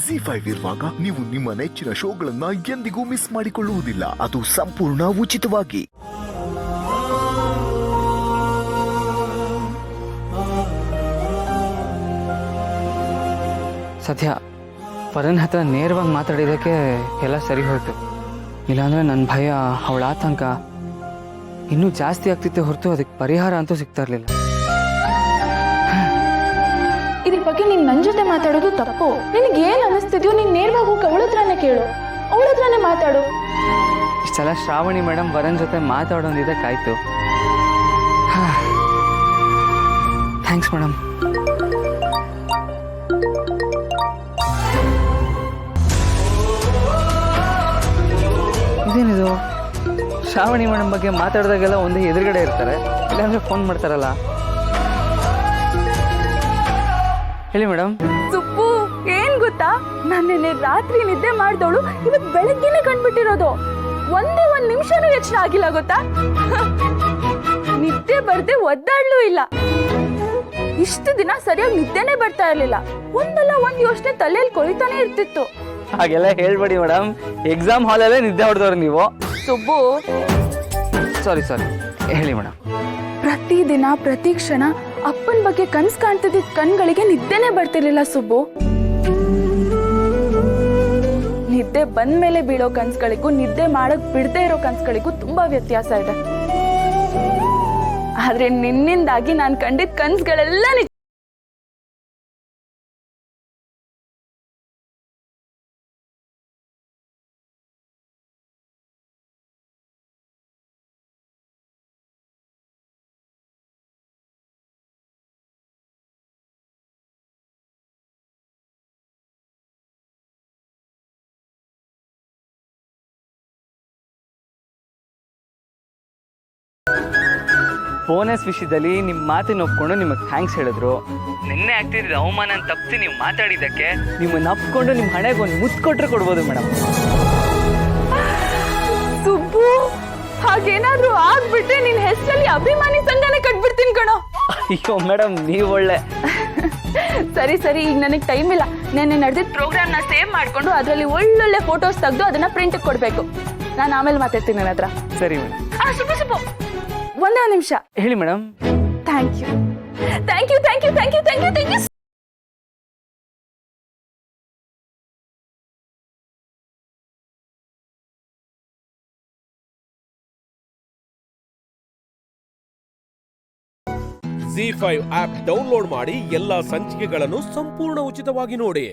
ZEE5 ಇರುವಾಗ ನೀವು ನಿಮ್ಮ ನೆಚ್ಚಿನ ಶೋಗಳನ್ನ ಎಂದಿಗೂ ಮಿಸ್ ಮಾಡಿಕೊಳ್ಳುವುದಿಲ್ಲ. ಅದು ಸಂಪೂರ್ಣ ಉಚಿತವಾಗಿ. ಸದ್ಯ ವರನ್ ಹತ್ರ ನೇರವಾಗಿ ಮಾತಾಡಿದಕ್ಕೆ ಎಲ್ಲ ಸರಿ ಹೋಯ್ತು. ಇಲ್ಲಾಂದ್ರೆ ನನ್ನ ಭಯ, ಅವಳ ಆತಂಕ ಇನ್ನೂ ಜಾಸ್ತಿ ಆಗ್ತಿತ್ತು ಹೊರತು ಅದಕ್ಕೆ ಪರಿಹಾರ ಅಂತೂ ಸಿಗ್ತಾ ಇರಲಿಲ್ಲ. ಇದ್ರ ಬಗ್ಗೆ ನೀನ್ ನನ್ನ ಜೊತೆ ಮಾತಾಡೋದು ತಪ್ಪು. ನಿನಗೆ ಏನ್ ಅನಿಸ್ತಿದ್ಯೋ ನೀನ್ ನೇರವಾಗಿ ಹೋಗಿ ಅವಳ ಹತ್ರನೇ ಕೇಳು, ಅವಳ ಹತ್ರನೇ ಮಾತಾಡು. ಇಷ್ಟೆಲ್ಲ ಶ್ರಾವಣಿ ಮೇಡಮ್ ವರನ್ ಜೊತೆ ಮಾತಾಡೋದಿದ್ದಕ್ಕಾಯ್ತು. Thanks madam. ಇದೇನಿದು, ಶ್ರಾವಣಿ ಮೇಡಮ್ ಬಗ್ಗೆ ಮಾತಾಡಿದಾಗೆಲ್ಲ ಒಂದು ಎದುರುಗಡೆ ಇರ್ತಾರೆ, ಇಲ್ಲಾಂದ್ರೆ ಫೋನ್ ಮಾಡ್ತಾರಲ್ಲ. ಹೇಳಿ ಮೇಡಮ್. ಸುಪ್ಪು, ಏನ್ ಗೊತ್ತಾ, ನಾನು ನಿನ್ನೆ ರಾತ್ರಿ ನಿದ್ದೆ ಮಾಡಿದವಳು ಇವತ್ತು ಬೆಳಗ್ಗೆನೆ ಕಂಡ್ಬಿಟ್ಟಿರೋದು. ಒಂದೇ ಒಂದ್ ನಿಮಿಷನೂ ಯೋಚನೆ ಆಗಿಲ್ಲ ಗೊತ್ತಾ. ನಿದ್ದೆ ಬರ್ದೆ ಒದ್ದಾಡ್ಲೂ ಇಲ್ಲ. ಇಷ್ಟು ದಿನ ಸರಿಯಾಗಿ ನಿದ್ದೆನೆ ಬರ್ತಾ ಇರ್ಲಿಲ್ಲ. ಒಂದಲ್ಲ ಒಂದ್ ಯೋಚನೆ ತಲೆಯಲ್ಲಿ ಕೊಳಿತಾನೆ ಇರ್ತಿತ್ತು. ಹಾಗೆಲ್ಲ ಹೇಳ್ಬೇಡಿ ಮೇಡಮ್, ಎಕ್ಸಾಮ್ ಹಾಲಲ್ಲೇ ನಿದ್ದೆ ಹೊಡೆದವ್ರು ನೀವು. ಸುಬ್ಬು, ಸಾರಿ ಹೇಳಿ ಮೇಡಮ್. ಪ್ರತಿದಿನ ಪ್ರತಿ ಕ್ಷಣ ಅಪ್ಪನ ಬಗ್ಗೆ ಕನ್ಸ್ ಕಾಣ್ತಿದ್ದ ಕಣ್ಗಳಿಗೆ ನಿದ್ದೆನೆ ಬರ್ತಿರ್ಲಿಲ್ಲ ಸುಬ್ಬು. ನಿದ್ದೆ ಬಂದ್ಮೇಲೆ ಬೀಳೋ ಕನ್ಸುಗಳಿಗೂ ನಿದ್ದೆ ಮಾಡಕ್ ಬಿಡದೆ ಇರೋ ಕನ್ಸುಗಳಿಗೂ ತುಂಬಾ ವ್ಯತ್ಯಾಸ ಇದೆ. ಆದ್ರೆ ನಿನ್ನಿಂದಾಗಿ ನಾನು ಕಂಡಿದ್ದ ಕನ್ಸುಗಳೆಲ್ಲ ಬೋನಸ್ ವಿಷಯದಲ್ಲಿ ನಿಮ್ಮ ಮಾತಿನ ಒಪ್ಕೊಂಡು ನಿಮಗೆ ಥ್ಯಾಂಕ್ಸ್ ಹೇಳಿದ್ರು. ನಿನ್ನೆ ಆಗ್ತಿದ್ದ ಅವಮಾನ ತಪ್ಪಿಸಿ ನೀವು ಮಾತಾಡಿದ್ದಕ್ಕೆ ನಿಮ್ಮನ್ನು ಅಪ್ಕೊಂಡು ನಿಮ್ಮ ಹಣೆಗೆ ಒಂದು ಮುತ್ತು ಕೊಟ್ಟರೆ ಕೊಡ್ಬೋದು ಮೇಡಮ್. ಸುಬ್ಬು, ಹಾಗೇನಾದ್ರೂ ಆಗ್ಬಿಟ್ರೆ ನಿನ್ ಹೆಸರಲ್ಲಿ ಅಭಿಮಾನಿ ಸಂಘನೇ ಕಟ್ಬಿಡ್ತೀನಿ ಕಣೋ. ಅಯ್ಯೋ ಮೇಡಮ್, ನೀವು ಒಳ್ಳೆ. ಸರಿ, ಈಗ ನನಗೆ ಟೈಮ್ ಇಲ್ಲ. ನೆನ್ನೆ ನಡೆದಿದ್ದ ಪ್ರೋಗ್ರಾಮ್ನ ಸೇವ್ ಮಾಡ್ಕೊಂಡು ಅದರಲ್ಲಿ ಒಳ್ಳೊಳ್ಳೆ ಫೋಟೋಸ್ ತೆಗೆದು ಅದನ್ನ ಪ್ರಿಂಟ್ ಕೊಡ್ಬೇಕು. ನಾನು ಆಮೇಲೆ ಮಾತಾಡ್ತೀನಿ ನನ್ನ ಹತ್ರ. ಸರಿ ಮೇಡಮ್. ಸುಬ್ಬು, ಒಂದೇ ಒಂದು ನಿಮಿಷ. ಹೇಳಿ madam. Thank you. ZEE5 app download ಮಾಡಿ ಎಲ್ಲಾ ಸಂಚಿಕೆಗಳನ್ನು ಸಂಪೂರ್ಣ ಉಚಿತವಾಗಿ ನೋಡಿ.